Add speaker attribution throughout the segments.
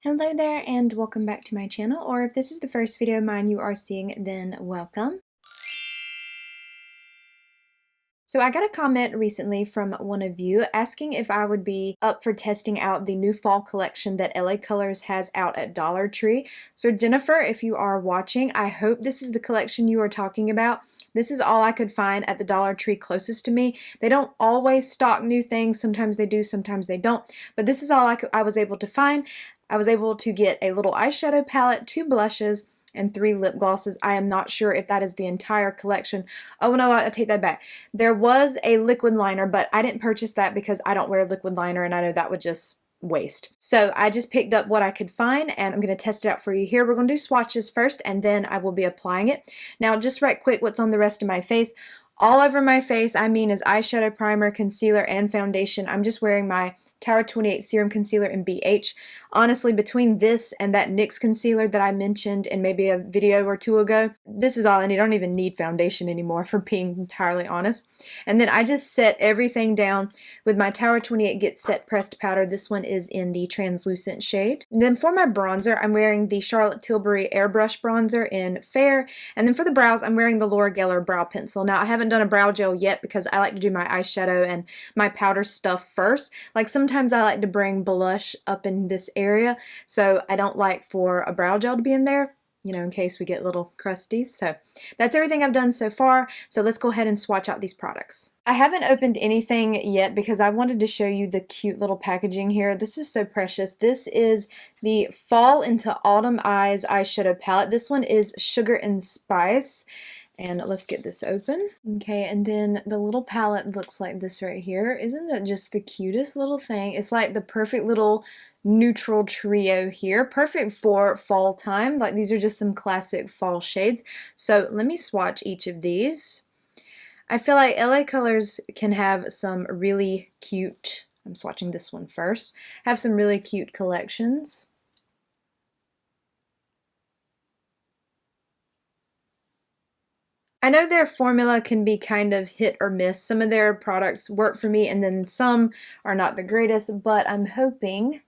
Speaker 1: Hello there and welcome back to my channel, or if this is the first video of mine you are seeing, then welcome. So I got a comment recently from one of you asking if I would be up for testing out the new fall collection that LA Colors has out at Dollar Tree. So Jennifer, if you are watching, I hope this is the collection you are talking about. This is all I could find at the Dollar Tree closest to me. They don't always stock new things. Sometimes they do, sometimes they don't. But this is all I was able to find. I was able to get a little eyeshadow palette, 2 blushes, and 3 lip glosses. I am not sure if that is the entire collection. Oh no, I take that back. There was a liquid liner, but I didn't purchase that because I don't wear liquid liner and I know that would just waste. So I just picked up what I could find and I'm going to test it out for you here. We're going to do swatches first and then I will be applying it. Now just right quick, what's on the rest of my face? All over my face, I mean, is eyeshadow, primer, concealer, and foundation. I'm just wearing my Tower 28 Serum Concealer in BH. Honestly, between this and that NYX concealer that I mentioned in maybe a video or two ago, this is all I need. I don't even need foundation anymore, for being entirely honest. And then I just set everything down with my Tower 28 Get Set Pressed Powder. This one is in the translucent shade. And then for my bronzer, I'm wearing the Charlotte Tilbury Airbrush Bronzer in Fair. And then for the brows, I'm wearing the Laura Geller Brow Pencil. Now, I haven't done a brow gel yet because I like to do my eyeshadow and my powder stuff first. Like sometimes I like to bring blush up in this area, so I don't like for a brow gel to be in there, you know, in case we get little crusties. So that's everything I've done so far. So let's go ahead and swatch out these products. I haven't opened anything yet because I wanted to show you the cute little packaging here. This is so precious. This is the Fall into Autumn Eyes eyeshadow palette. This one is Sugar and Spice. And let's get this open. Okay, and then the little palette looks like this right here. Isn't that just the cutest little thing? It's like the perfect little neutral trio here. Perfect for fall time. Like these are just some classic fall shades. So let me swatch each of these. I feel like LA Colors can have some really cute, I'm swatching this one first, have some really cute collections. I know their formula can be kind of hit or miss. Some of their products work for me and then some are not the greatest, but I'm hoping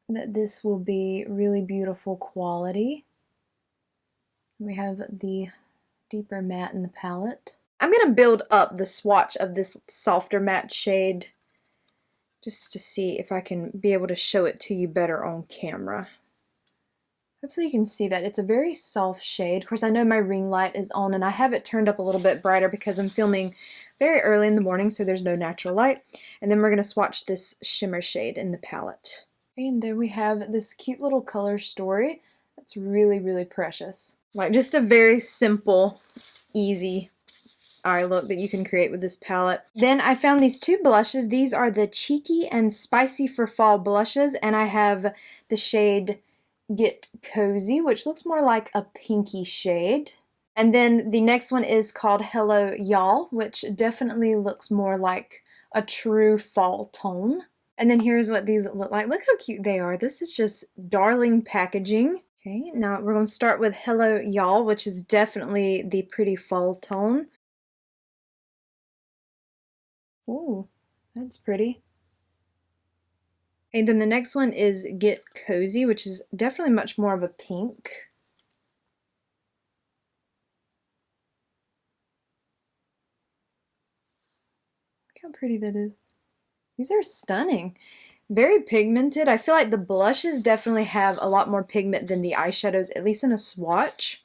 Speaker 1: that this will be really beautiful quality. We have the deeper matte in the palette. I'm going to build up the swatch of this softer matte shade just to see if I can be able to show it to you better on camera. Hopefully you can see that. It's a very soft shade. Of course, I know my ring light is on and I have it turned up a little bit brighter because I'm filming very early in the morning, so there's no natural light. And then we're going to swatch this shimmer shade in the palette. Okay, and there we have this cute little color story. That's really, really precious. Like just a very simple, easy eye look that you can create with this palette. Then I found these 2 blushes. These are the Cheeky and Spicy for Fall blushes, and I have the shade Get Cozy, which looks more like a pinky shade. And then the next one is called Hello Y'all, which definitely looks more like a true fall tone. And then here's what these look like. Look how cute they are. This is just darling packaging. Okay, now we're going to start with Hello Y'all, which is definitely the pretty fall tone. Ooh, that's pretty. And then the next one is Get Cozy, which is definitely much more of a pink. Look how pretty that is. These are stunning. Very pigmented. I feel like the blushes definitely have a lot more pigment than the eyeshadows, at least in a swatch.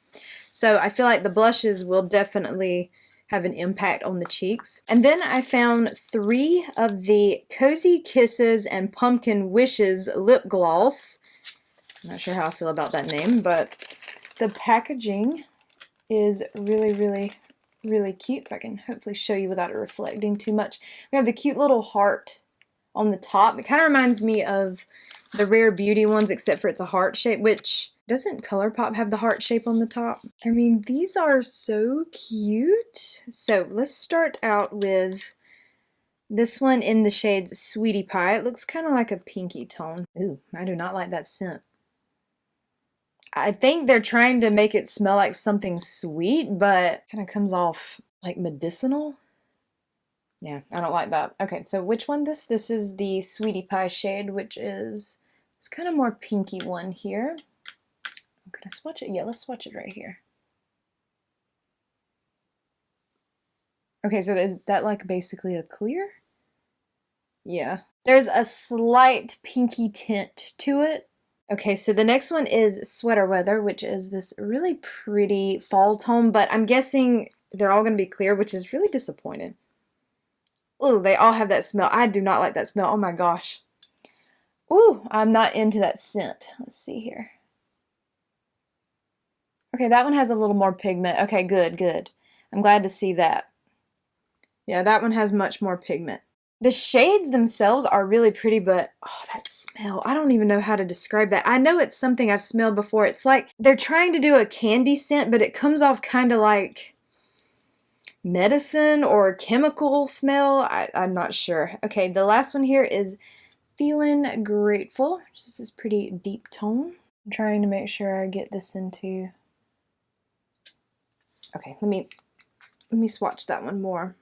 Speaker 1: So I feel like the blushes will definitely have an impact on the cheeks. And then I found 3 of the Cozy Kisses and Pumpkin Wishes lip gloss. I'm not sure how I feel about that name, but the packaging is really, really, really cute. If I can hopefully show you without it reflecting too much. We have the cute little heart on the top. It kind of reminds me of the Rare Beauty ones, except for it's a heart shape, which doesn't ColourPop have the heart shape on the top? I mean, these are so cute. So let's start out with this one in the shades Sweetie Pie. It looks kind of like a pinky tone. Ooh, I do not like that scent. I think they're trying to make it smell like something sweet, but kind of comes off like medicinal. Yeah, I don't like that. Okay, so which one this? This is the Sweetie Pie shade, which is It's kind of more pinky one here. Can I swatch it? Yeah, let's swatch it right here. Okay, so is that like basically a clear? Yeah. There's a slight pinky tint to it. Okay, so the next one is Sweater Weather, which is this really pretty fall tone, but I'm guessing they're all going to be clear, which is really disappointing. Ooh, they all have that smell. I do not like that smell. Oh my gosh. Ooh, I'm not into that scent. Let's see here. Okay, that one has a little more pigment. Okay, good, good. I'm glad to see that. Yeah, that one has much more pigment. The shades themselves are really pretty, but oh, that smell. I don't even know how to describe that. I know it's something I've smelled before. It's like they're trying to do a candy scent, but it comes off kind of like medicine or chemical smell. I'm not sure. Okay, the last one here is Feelin' Grateful. This is pretty deep tone. I'm trying to make sure I get this into... Okay, let me swatch that one more.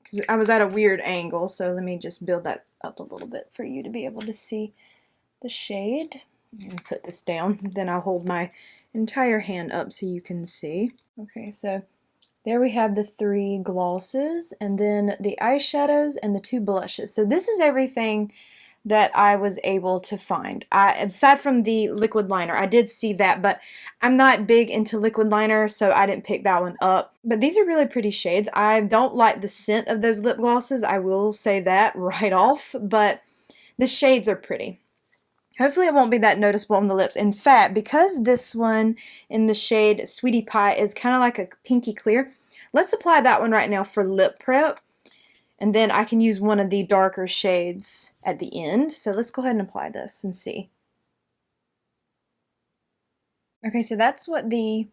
Speaker 1: Because I was at a weird angle, so let me just build that up a little bit for you to be able to see the shade. And put this down, then I'll hold my entire hand up so you can see. Okay, so there we have the 3 glosses, and then the eyeshadows and the 2 blushes. So this is everything that I was able to find. Aside from the liquid liner, I did see that, but I'm not big into liquid liner, so I didn't pick that one up. But these are really pretty shades. I don't like the scent of those lip glosses, I will say that right off, but the shades are pretty. Hopefully it won't be that noticeable on the lips. In fact, because this one in the shade Sweetie Pie is kind of like a pinky clear, let's apply that one right now for lip prep. And then I can use one of the darker shades at the end. So let's go ahead and apply this and see. Okay, so that's what the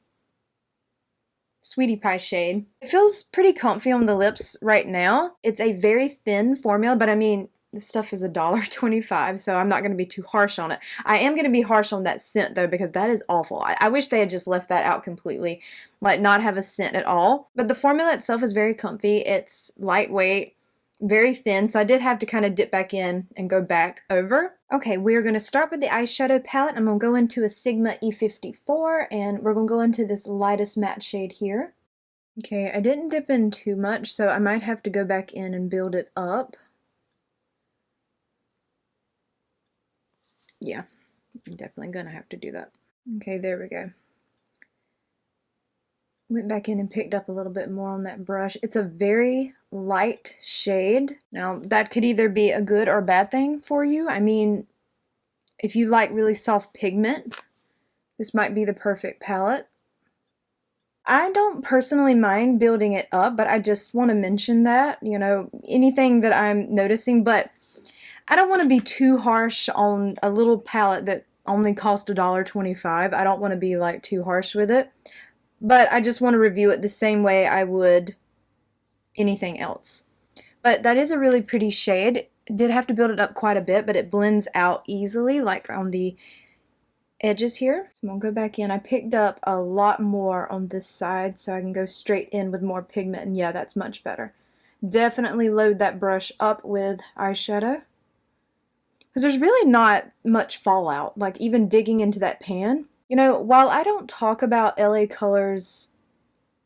Speaker 1: Sweetie Pie shade. It feels pretty comfy on the lips right now. It's a very thin formula, but I mean, this stuff is $1.25, so I'm not going to be too harsh on it. I am going to be harsh on that scent, though, because that is awful. I wish they had just left that out completely, like not have a scent at all. But the formula itself is very comfy. It's lightweight, very thin, so I did have to kind of dip back in and go back over. Okay, we're going to start with the eyeshadow palette. I'm going to go into a Sigma E54, and we're going to go into this lightest matte shade here. Okay, I didn't dip in too much, so I might have to go back in and build it up. Yeah, I'm definitely gonna have to do that. Okay, there we go. Went back in and picked up a little bit more on that brush. It's a very light shade. Now, that could either be a good or bad thing for you. I mean, if you like really soft pigment, this might be the perfect palette. I don't personally mind building it up, but I just want to mention that, you know, anything that I'm noticing, but I don't want to be too harsh on a little palette that only cost $1.25. I don't want to be like too harsh with it, but I just want to review it the same way I would anything else. But that is a really pretty shade. Did have to build it up quite a bit, but it blends out easily, like on the edges here. So I'm gonna go back in. I picked up a lot more on this side, so I can go straight in with more pigment, and yeah, that's much better. Definitely load that brush up with eyeshadow, because there's really not much fallout, like even digging into that pan. You know, while I don't talk about LA Colors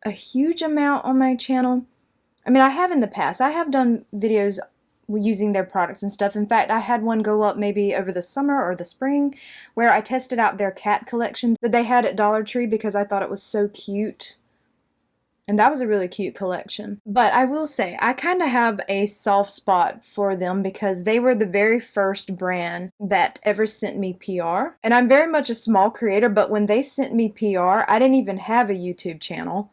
Speaker 1: a huge amount on my channel, I mean, I have in the past. I have done videos using their products and stuff. In fact, I had one go up maybe over the summer or the spring where I tested out their cat collection that they had at Dollar Tree because I thought it was so cute. And that was a really cute collection. But I will say, I kind of have a soft spot for them because they were the very first brand that ever sent me PR. And I'm very much a small creator, but when they sent me PR, I didn't even have a YouTube channel.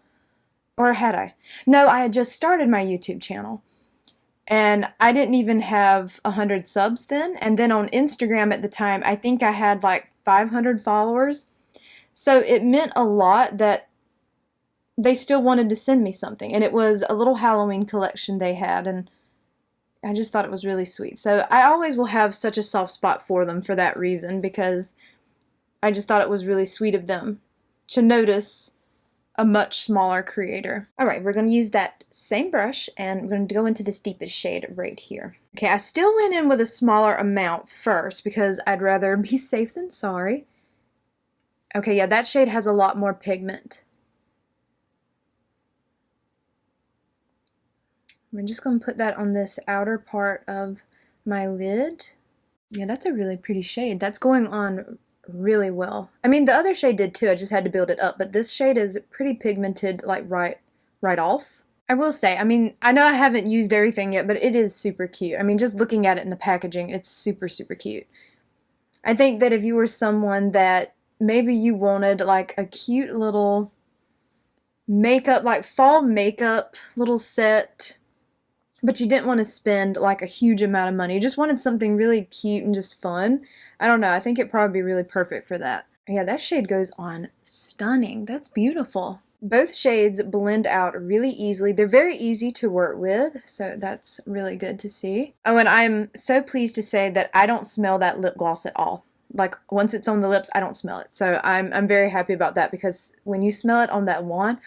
Speaker 1: Or had I? No, I had just started my YouTube channel. And I didn't even have 100 subs then. And then on Instagram at the time, I think I had like 500 followers. So it meant a lot that they still wanted to send me something, and it was a little Halloween collection they had, and I just thought it was really sweet. So I always will have such a soft spot for them for that reason, because I just thought it was really sweet of them to notice a much smaller creator. All right, we're going to use that same brush and we're going to go into this deepest shade right here. Okay, I still went in with a smaller amount first because I'd rather be safe than sorry. Okay, yeah, that shade has a lot more pigment. I'm just going to put that on this outer part of my lid. Yeah, that's a really pretty shade. That's going on really well. I mean, the other shade did too, I just had to build it up, but this shade is pretty pigmented, like right off. I will say, I mean, I know I haven't used everything yet, but it is super cute. I mean, just looking at it in the packaging, it's super, super cute. I think that if you were someone that maybe you wanted like a cute little makeup, like fall makeup little set, but you didn't want to spend like a huge amount of money. You just wanted something really cute and just fun. I don't know. I think it'd probably be really perfect for that. Yeah, that shade goes on stunning. That's beautiful. Both shades blend out really easily. They're very easy to work with, so that's really good to see. Oh, and I'm so pleased to say that I don't smell that lip gloss at all. Like, once it's on the lips, I don't smell it. So I'm very happy about that because when you smell it on that wand,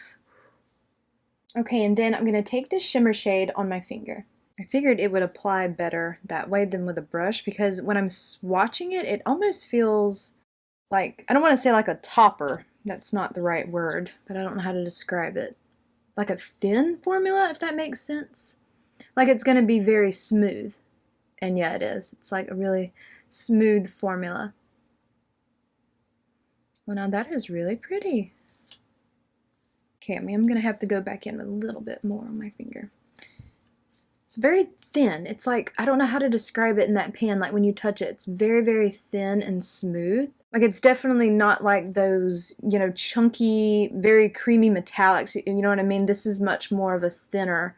Speaker 1: okay, and then I'm going to take this shimmer shade on my finger. I figured it would apply better that way than with a brush because when I'm swatching it, it almost feels like, I don't want to say like a topper. That's not the right word, but I don't know how to describe it. Like a thin formula, if that makes sense. Like it's going to be very smooth. And yeah, it is. It's like a really smooth formula. Well, now that is really pretty. Okay, I mean, I'm going to have to go back in with a little bit more on my finger. It's very thin. It's like, I don't know how to describe it in that pan, like when you touch it, it's very, very thin and smooth. Like it's definitely not like those, you know, chunky, very creamy metallics, you know what I mean? This is much more of a thinner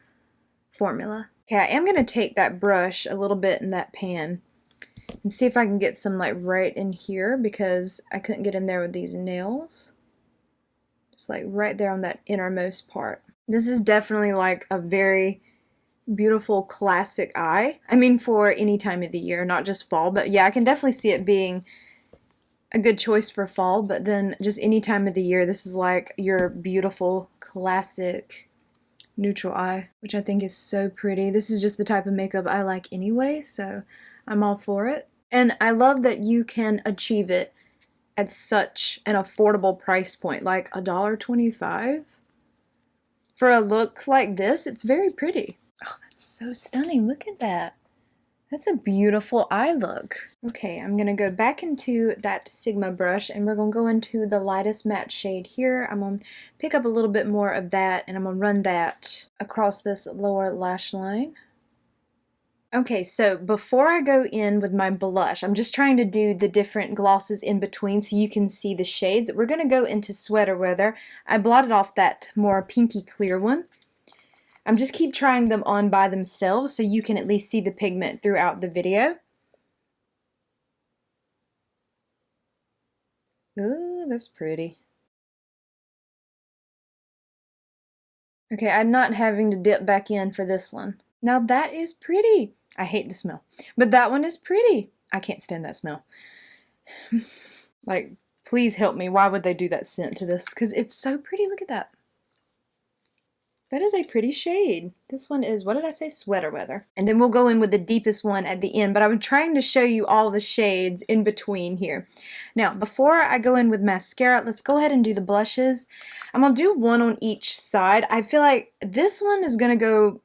Speaker 1: formula. Okay, I am going to take that brush a little bit in that pan and see if I can get some like right in here because I couldn't get in there with these nails. Just like right there on that innermost part. This is definitely like a very beautiful classic eye. I mean, for any time of the year, not just fall, but yeah, I can definitely see it being a good choice for fall, but then just any time of the year, this is like your beautiful classic neutral eye, which I think is so pretty. This is just the type of makeup I like anyway, so I'm all for it. And I love that you can achieve it at such an affordable price point, like $1.25. For a look like this, it's very pretty. Oh, that's so stunning. Look at that. That's a beautiful eye look. Okay, I'm going to go back into that Sigma brush and we're going to go into the lightest matte shade here. I'm going to pick up a little bit more of that and I'm going to run that across this lower lash line. Okay, so before I go in with my blush, I'm just trying to do the different glosses in between so you can see the shades. We're going to go into Sweater Weather. I blotted off that more pinky clear one. I'm just keep trying them on by themselves so you can at least see the pigment throughout the video. Ooh, that's pretty. Okay, I'm not having to dip back in for this one. Now that is pretty. I hate the smell, but that one is pretty. I can't stand that smell. Like, please help me. Why would they do that scent to this? Because it's so pretty. Look at that. That is a pretty shade. This one is, what did I say? Sweater Weather. And then we'll go in with the deepest one at the end, but I'm trying to show you all the shades in between here. Now, before I go in with mascara, let's go ahead and do the blushes. I'm going to do one on each side. I feel like this one is going to go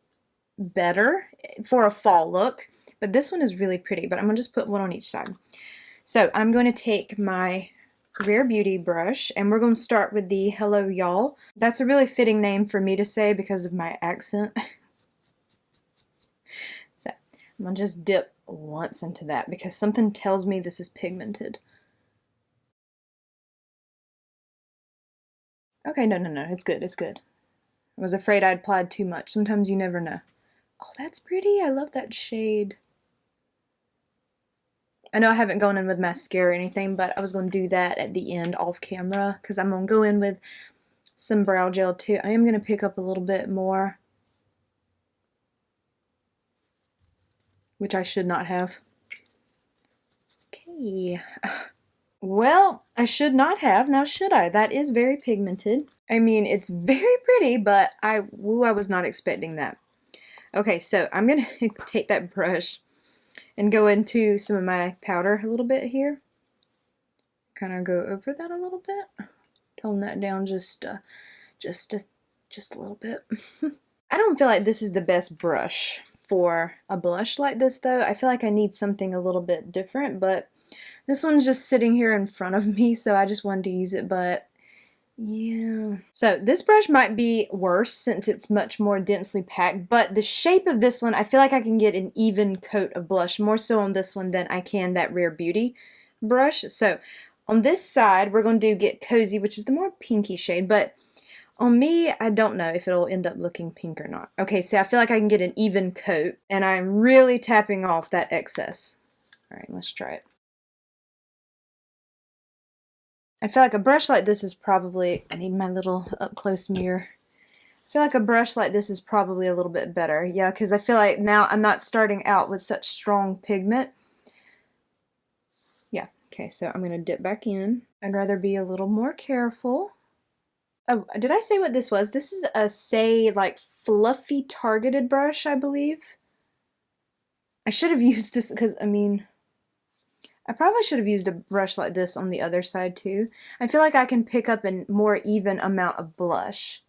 Speaker 1: better for a fall look, but this one is really pretty, but I'm going to just put one on each side. So I'm going to take my Rare Beauty brush and we're going to start with the Hello Y'all. That's a really fitting name for me to say because of my accent. So I'm going to just dip once into that because something tells me this is pigmented. Okay, no, it's good, it's good. I was afraid I'd applied too much. Sometimes you never know. Oh, that's pretty. I love that shade. I know I haven't gone in with mascara or anything, but I was going to do that at the end off camera because I'm going to go in with some brow gel too. I am going to pick up a little bit more, which I should not have. Okay. Well, I should not have, now should I? That is very pigmented. I mean, it's very pretty, but I was not expecting that. Okay, so I'm gonna take that brush and go into some of my powder a little bit here. Kind of go over that a little bit. Tone that down just a little bit. I don't feel like this is the best brush for a blush like this though. I feel like I need something a little bit different, but this one's just sitting here in front of me, so I just wanted to use it, but yeah. So this brush might be worse since it's much more densely packed, but the shape of this one, I feel like I can get an even coat of blush, more so on this one than I can that Rare Beauty brush. So on this side, we're going to do Get Cozy, which is the more pinky shade, but on me, I don't know if it'll end up looking pink or not. Okay, so I feel like I can get an even coat, and I'm really tapping off that excess. All right, let's try it. I feel like a brush like this is probably, I need my little up-close mirror. I feel like a brush like this is probably a little bit better. Yeah, because I feel like now I'm not starting out with such strong pigment. Yeah, okay, so I'm going to dip back in. I'd rather be a little more careful. Oh, did I say what this was? This is a, say, like, fluffy targeted brush, I believe. I should have used this because, I mean, I probably should have used a brush like this on the other side too. I feel like I can pick up a more even amount of blush.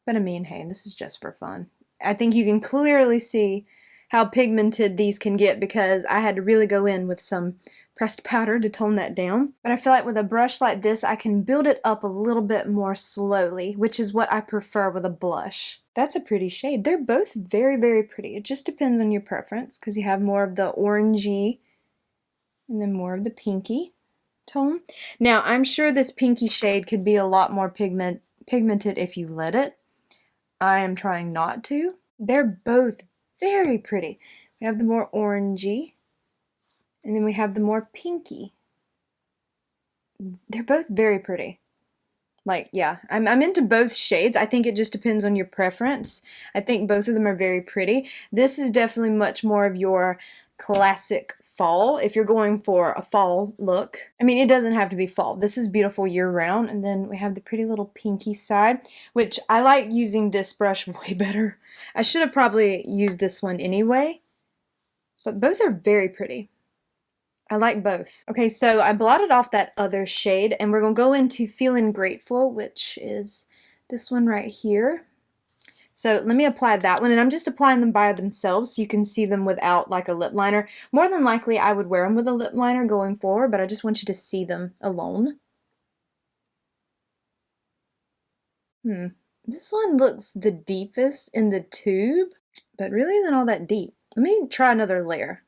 Speaker 1: But I mean, hey, this is just for fun. I think you can clearly see how pigmented these can get because I had to really go in with some pressed powder to tone that down. But I feel like with a brush like this, I can build it up a little bit more slowly, which is what I prefer with a blush. That's a pretty shade. They're both very, very pretty. It just depends on your preference because you have more of the orangey and then more of the pinky tone. Now, I'm sure this pinky shade could be a lot more pigmented if you let it. I am trying not to. They're both very pretty. We have the more orangey, and then we have the more pinky. They're both very pretty. Like, yeah, I'm into both shades. I think it just depends on your preference. I think both of them are very pretty. This is definitely much more of your classic fall if you're going for a fall look. I mean, it doesn't have to be fall. This is beautiful year-round. And then we have the pretty little pinky side, which I like using this brush way better. I should have probably used this one anyway, but both are very pretty. I like both. Okay, so I blotted off that other shade and we're going to go into Feelin' Grateful, which is this one right here. So let me apply that one, and I'm just applying them by themselves so you can see them without like a lip liner. More than likely I would wear them with a lip liner going forward, but I just want you to see them alone. This one looks the deepest in the tube, but really isn't all that deep. Let me try another layer.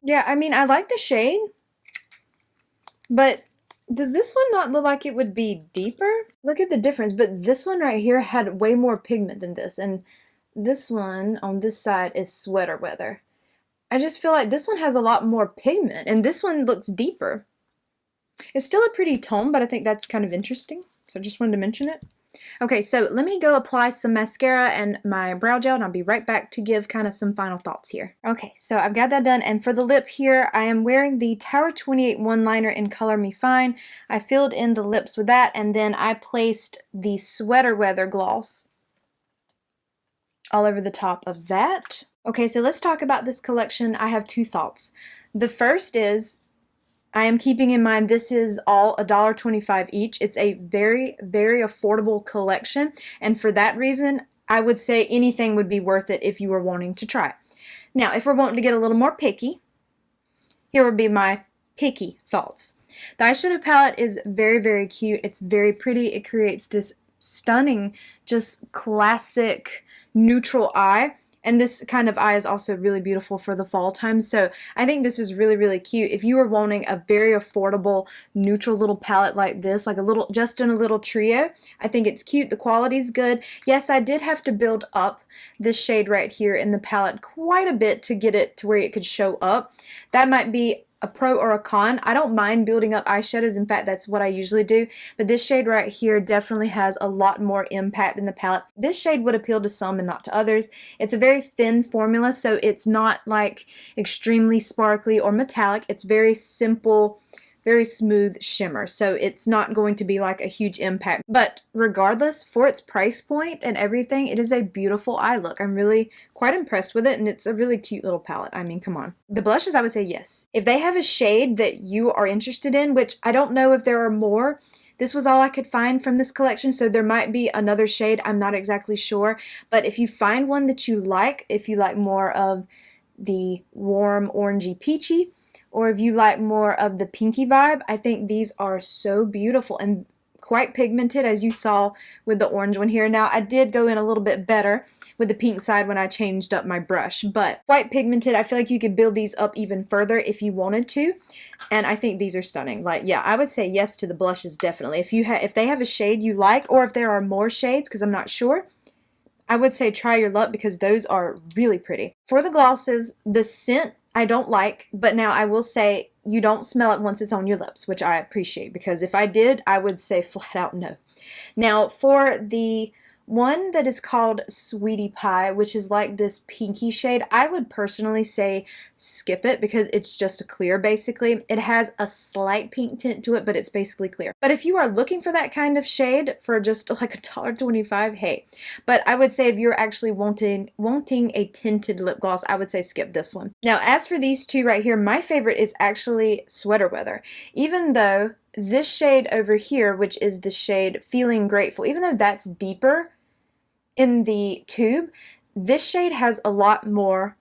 Speaker 1: Yeah, I mean, I like the shade, but does this one not look like it would be deeper? Look at the difference, but this one right here had way more pigment than this, and this one on this side is sweater weather. I just feel like this one has a lot more pigment, and this one looks deeper. It's still a pretty tone, but I think that's kind of interesting, so I just wanted to mention it. Okay, so let me go apply some mascara and my brow gel, and I'll be right back to give kind of some final thoughts here. Okay, so I've got that done, and for the lip here, I am wearing the Tower 28 one-liner in Color Me Fine. I filled in the lips with that, and then I placed the Sweater Weather gloss all over the top of that. Okay, so let's talk about this collection. I have two thoughts. The first is, I am keeping in mind this is all $1.25 each. It's a very, very affordable collection, and for that reason, I would say anything would be worth it if you were wanting to try it. Now, if we're wanting to get a little more picky, here would be my picky thoughts. The eyeshadow palette is very, very cute. It's very pretty. It creates this stunning, just classic neutral eye. And this kind of eye is also really beautiful for the fall time. So I think this is really, really cute. If you were wanting a very affordable, neutral little palette like this, like a little, just in a little trio, I think it's cute. The quality's good. Yes, I did have to build up this shade right here in the palette quite a bit to get it to where it could show up. That might be a pro or a con. I don't mind building up eyeshadows. In fact, that's what I usually do. But this shade right here definitely has a lot more impact in the palette. This shade would appeal to some and not to others. It's a very thin formula, so it's not like extremely sparkly or metallic. It's very simple, very smooth shimmer, so it's not going to be like a huge impact. But regardless, for its price point and everything, it is a beautiful eye look. I'm really quite impressed with it, and it's a really cute little palette. I mean, come on. The blushes, I would say yes. If they have a shade that you are interested in, which I don't know if there are more, this was all I could find from this collection, so there might be another shade. I'm not exactly sure, but if you find one that you like, if you like more of the warm orangey peachy, or if you like more of the pinky vibe, I think these are so beautiful and quite pigmented, as you saw with the orange one here. Now, I did go in a little bit better with the pink side when I changed up my brush, but quite pigmented. I feel like you could build these up even further if you wanted to, and I think these are stunning. Like, yeah, I would say yes to the blushes, definitely. If they have a shade you like, or if there are more shades, because I'm not sure, I would say try your luck, because those are really pretty. For the glosses, the scent I don't like, but now I will say you don't smell it once it's on your lips, which I appreciate, because if I did, I would say flat out no. Now, for the one that is called Sweetie Pie, which is like this pinky shade, I would personally say skip it, because it's just a clear basically. It has a slight pink tint to it, but it's basically clear. But if you are looking for that kind of shade for just like $1.25, hey. But I would say if you're actually wanting a tinted lip gloss, I would say skip this one. Now, as for these two right here, my favorite is actually Sweater Weather. Even though this shade over here, which is the shade Feeling Grateful, even though that's deeper in the tube, this shade has a lot more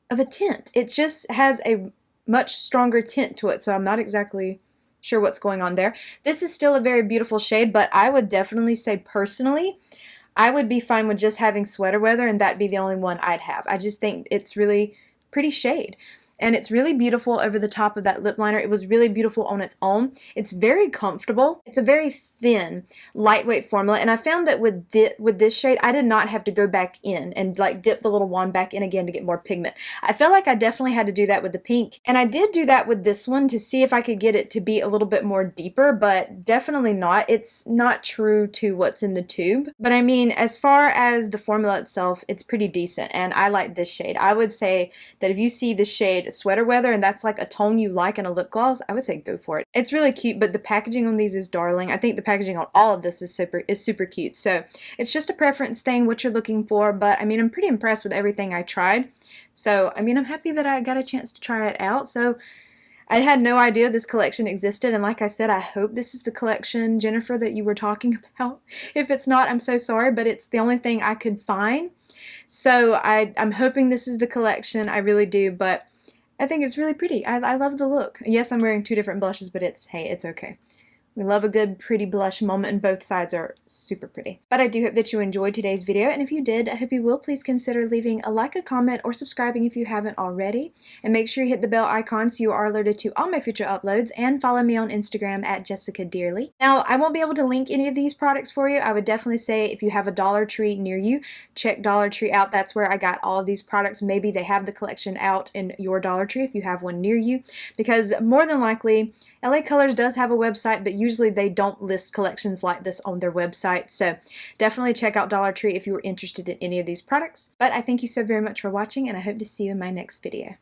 Speaker 1: of a tint. It just has a much stronger tint to it, so I'm not exactly sure what's going on there. This is still a very beautiful shade, but I would definitely say personally, I would be fine with just having Sweater Weather, and that'd be the only one I'd have. I just think it's really pretty shade. And it's really beautiful over the top of that lip liner. It was really beautiful on its own. It's very comfortable. It's a very thin, lightweight formula. And I found that with this shade, I did not have to go back in and like dip the little wand back in again to get more pigment. I felt like I definitely had to do that with the pink. And I did do that with this one to see if I could get it to be a little bit more deeper, but definitely not. It's not true to what's in the tube. But I mean, as far as the formula itself, it's pretty decent. And I like this shade. I would say that if you see the shade Sweater Weather and that's like a tone you like in a lip gloss, I would say go for it. It's really cute, but the packaging on these is darling. I think the packaging on all of this is super cute. So it's just a preference thing, what you're looking for, but I mean, I'm pretty impressed with everything I tried. So I mean, I'm happy that I got a chance to try it out. So I had no idea this collection existed, and like I said, I hope this is the collection, Jennifer, that you were talking about. If it's not, I'm so sorry, but it's the only thing I could find. So I'm hoping this is the collection. I really do, but I think it's really pretty. I love the look. Yes, I'm wearing two different blushes, but hey, it's okay. We love a good pretty blush moment, and both sides are super pretty. But I do hope that you enjoyed today's video, and if you did, I hope you will please consider leaving a like, a comment, or subscribing if you haven't already. And make sure you hit the bell icon so you are alerted to all my future uploads, and follow me on Instagram at jessicadeerly. Now, I won't be able to link any of these products for you. I would definitely say if you have a Dollar Tree near you, check Dollar Tree out. That's where I got all of these products. Maybe they have the collection out in your Dollar Tree if you have one near you, because more than likely, LA Colors does have a website, but usually they don't list collections like this on their website. So definitely check out Dollar Tree if you were interested in any of these products. But I thank you so very much for watching, and I hope to see you in my next video.